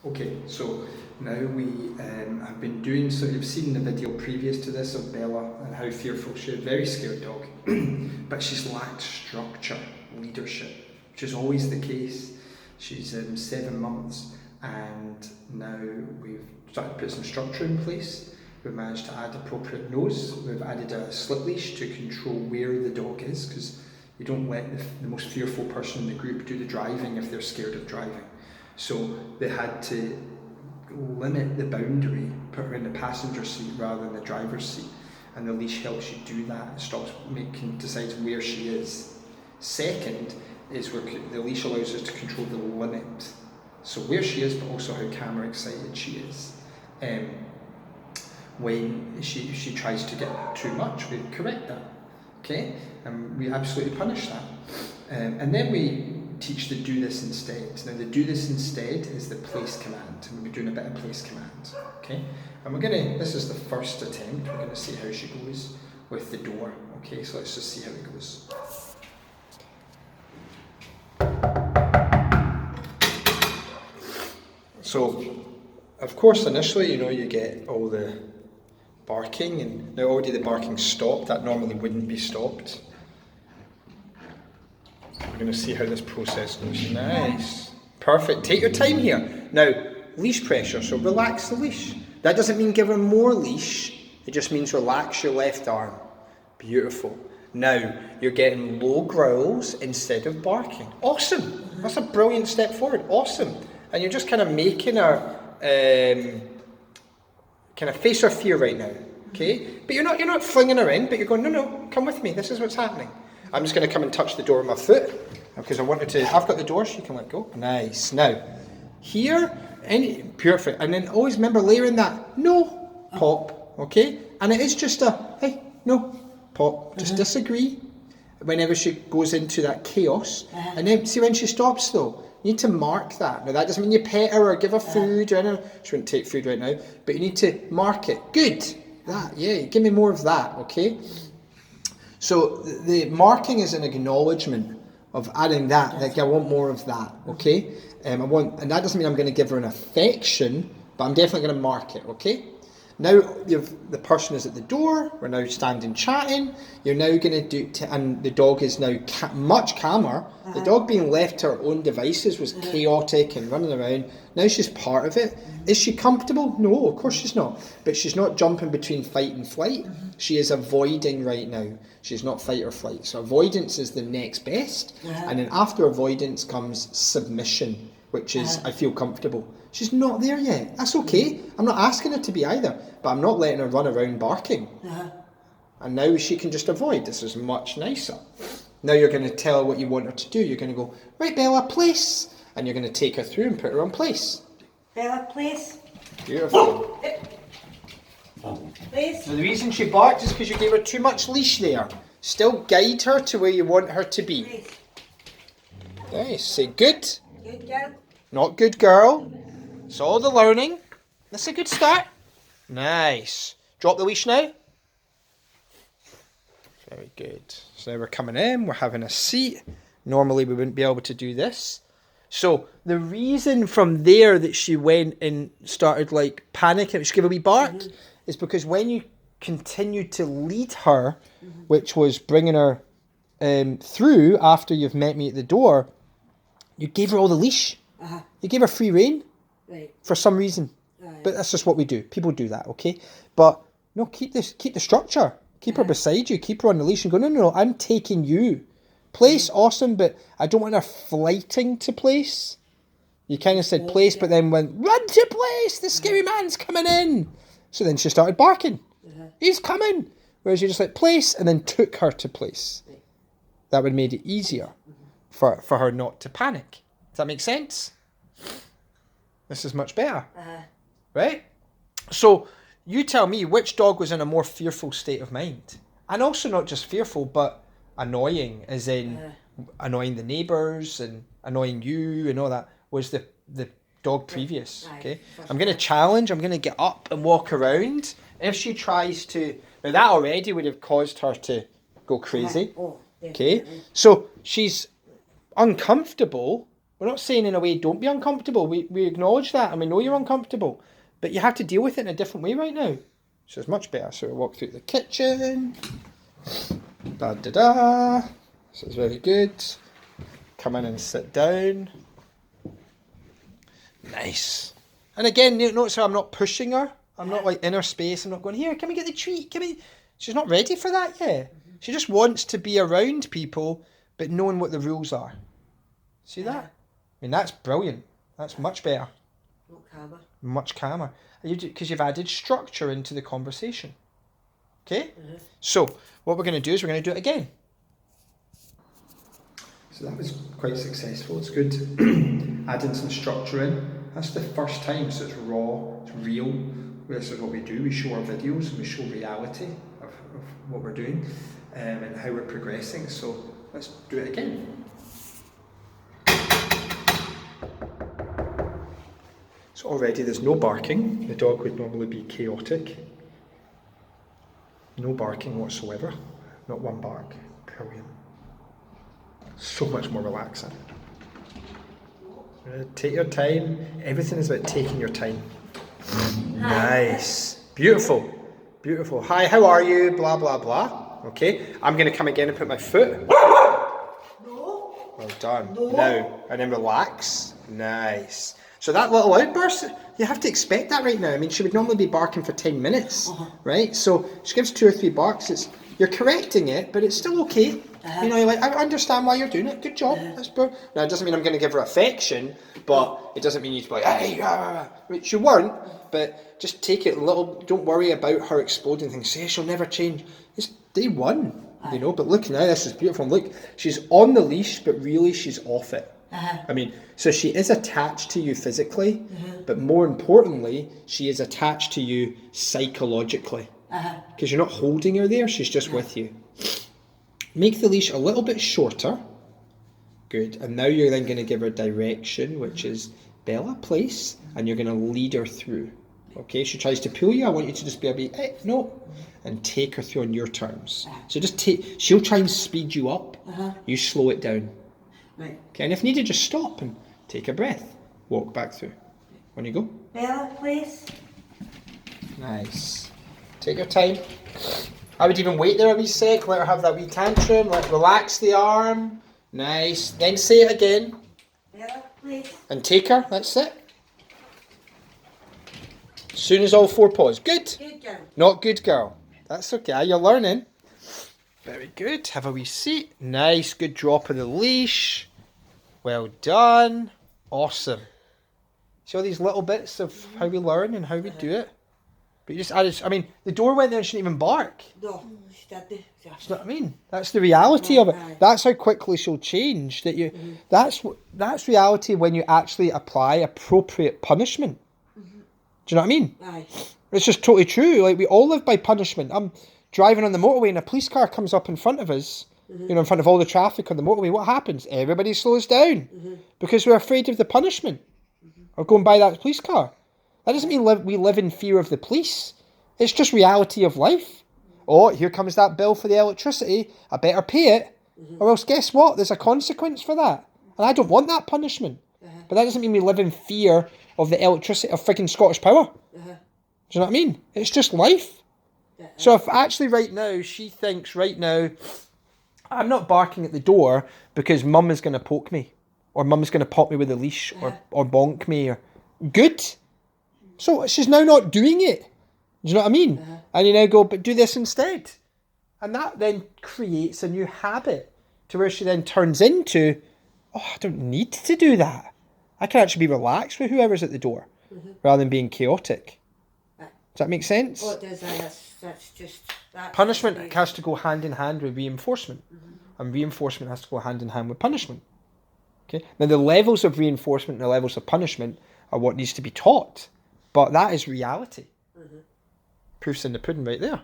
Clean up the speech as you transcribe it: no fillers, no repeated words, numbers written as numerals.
Okay, so now we have been doing, so you've seen the video previous to this of Bella and how fearful she is, very scared dog, but she's lacked structure, leadership, which is always the case. She's 7 months and now we've started to put some structure in place. We've managed to add appropriate nose, we've added a slip leash to control where the dog is, because you don't let the most fearful person in the group do the driving if they're scared of driving. So they had to limit the boundary, put her in the passenger seat rather than the driver's seat. And the leash helps you do that. It stops decides where she is. Second is where the leash allows us to control the limit. So where she is, but also how camera excited she is. When she tries to get too much, we correct that. Okay? And we absolutely punish that. And then we teach the do this instead. Now the do this instead is the place command. And we'll be doing a bit of place command. Okay? And this is the first attempt, we're going to see how she goes with the door. Okay, so let's just see how it goes. So, of course, initially, you get all the barking, and now already the barking stopped. That normally wouldn't be stopped. We're going to see how this process goes. Nice. Perfect. Take your time here. Now, leash pressure, so relax the leash. That doesn't mean give her more leash, it just means relax your left arm. Beautiful. Now, you're getting low growls instead of barking. Awesome. That's a brilliant step forward. Awesome. And you're just kind of making her kind of face her fear right now. Okay? But you're not flinging her in, but you're going, no, come with me. This is what's happening. I'm just going to come and touch the door with my foot because I've got the door so you can let go. Nice. Now, here, perfect. And then always remember layering that no, pop, okay? And it is just hey, no, pop. Just disagree whenever she goes into that chaos. And then see when she stops though, you need to mark that. Now that doesn't mean you pet her or give her food or anything. She wouldn't take food right now, but you need to mark it. Good. That, yeah, give me more of that, okay? So the marking is an acknowledgement of adding that, like I want more of that, okay? And that doesn't mean I'm going to give her an affection, but I'm definitely going to mark it, okay? Now the person is at the door, we're now standing chatting, you're now going to and the dog is now much calmer. The dog being left to her own devices was chaotic and running around. Now she's part of it. Is she comfortable? No, of course she's not. But she's not jumping between fight and flight. She is avoiding right now. She's not fight or flight. So avoidance is the next best. And then after avoidance comes submission, which is I feel comfortable. She's not there yet. That's okay. I'm not asking her to be either, but I'm not letting her run around barking. And now she can just avoid. This is much nicer. Now you're going to tell her what you want her to do. You're going to go, right, Bella, place. And you're going to take her through and put her on place. Bella, place. Beautiful. Place. So the reason she barked is because you gave her too much leash there. Still guide her to where you want her to be. Place. Nice. Say good. Good girl. Not good girl. It's all the learning. That's a good start. Nice. Drop the leash now. Very good. So now we're coming in, we're having a seat. Normally we wouldn't be able to do this. So the reason from there that she went and started like panicking, she gave a wee bark, is because when you continued to lead her, which was bringing her through after you've met me at the door, you gave her all the leash. You gave her free rein. Right. For some reason. But that's just what we do. People do that, okay? But no, keep the structure. Keep her beside you. Keep her on the leash and go, no, I'm taking you. Place, awesome, but I don't want her flighting to place. You kind of said place, but then went, run to place, the scary man's coming in. So then she started barking. He's coming. Whereas you just like place and then took her to place. That would have made it easier for her not to panic. Does that make sense? This is much better. Right? So you tell me which dog was in a more fearful state of mind. And also not just fearful, but annoying, as in annoying the neighbours and annoying you and all that, was the dog previous. Okay? I'm going to challenge, I'm going to get up and walk around. If she tries to... Now that already would have caused her to go crazy. Okay? So she's uncomfortable, We're not saying in a way don't be uncomfortable. We acknowledge that and we know you're uncomfortable. But you have to deal with it in a different way right now. So it's much better. So we walk through the kitchen. Da da da. This is very good. Come in and sit down. Nice. And again, notice how I'm not pushing her. I'm not like in her space. I'm not going, here, can we get the treat? She's not ready for that yet. She just wants to be around people, but knowing what the rules are. See that? I mean, that's brilliant. That's much better. Calmer. Much calmer. Because you've added structure into the conversation. Okay? So, what we're going to do is we're going to do it again. So that was quite successful. It's good. Adding some structure in. That's the first time, so it's raw, it's real. This is what we do. We show our videos and we show reality of what we're doing and how we're progressing. So let's do it again. So already there's no barking. The dog would normally be chaotic. No barking whatsoever. Not one bark. Brilliant. So much more relaxing. Take your time. Everything is about taking your time. Nice. Beautiful. Beautiful. Hi, how are you? Blah, blah, blah. Okay. I'm going to come again and put my foot. No. Well done. No. Now, and then relax. Nice. So that little outburst, you have to expect that right now. I mean, she would normally be barking for 10 minutes, right? So she gives 2 or 3 barks. You're correcting it, but it's still okay. You know, you're like, I understand why you're doing it. Good job. That's brilliant. Now, it doesn't mean I'm going to give her affection, but it doesn't mean you to be like, hey, which you weren't, but just take it a little. Don't worry about her exploding things. Say she'll never change. It's day one, you know, but look now, this is beautiful. Look, she's on the leash, but really she's off it. I mean, so she is attached to you physically, but more importantly, she is attached to you psychologically. Because you're not holding her there, she's just with you. Make the leash a little bit shorter. Good. And now you're then going to give her direction, which is Bella, place, and you're going to lead her through. Okay, she tries to pull you, I want you to just be a bit, no, and take her through on your terms. So just she'll try and speed you up, you slow it down. Right. Okay, and if needed, just stop and take a breath. Walk back through. On you go. Bella, please. Nice. Take your time. I would even wait there a wee sec, let her have that wee tantrum, relax the arm. Nice. Then say it again. Bella, please. And take her, that's it. As soon as all 4 paws. Good. Good girl. Not good girl. That's okay, you're learning. Very good. Have a wee seat. Nice, good drop of the leash. Well done. Awesome. See all these little bits of how we learn and how we do it? But you just added, I mean, the door went there and she didn't even bark. No, she didn't. That's what I mean. That's the reality of it. That's how quickly she'll change. That you, that's reality when you actually apply appropriate punishment. Do you know what I mean? Aye. It's just totally true. Like, we all live by punishment. I'm driving on the motorway and a police car comes up in front of us, you know, in front of all the traffic on the motorway. What happens? Everybody slows down because we're afraid of the punishment of going by that police car. That doesn't mean we live in fear of the police. It's just reality of life. Oh, here comes that bill for the electricity. I better pay it. Or else guess what? There's a consequence for that. And I don't want that punishment. But that doesn't mean we live in fear of the electricity of frigging Scottish Power. Do you know what I mean? It's just life. So if actually right now, she thinks right now, I'm not barking at the door because mum is going to poke me. Or mum's going to pop me with a leash or bonk me. Or good. So she's now not doing it. Do you know what I mean? And you now go, but do this instead. And that then creates a new habit to where she then turns into, oh, I don't need to do that. I can actually be relaxed with whoever's at the door rather than being chaotic. Does that make sense? Oh, it does. That's just... Punishment has to go hand in hand with reinforcement. And reinforcement has to go hand in hand with punishment. Okay. Now the levels of reinforcement and the levels of punishment are what needs to be taught. But that is reality. Proof's in the pudding right there.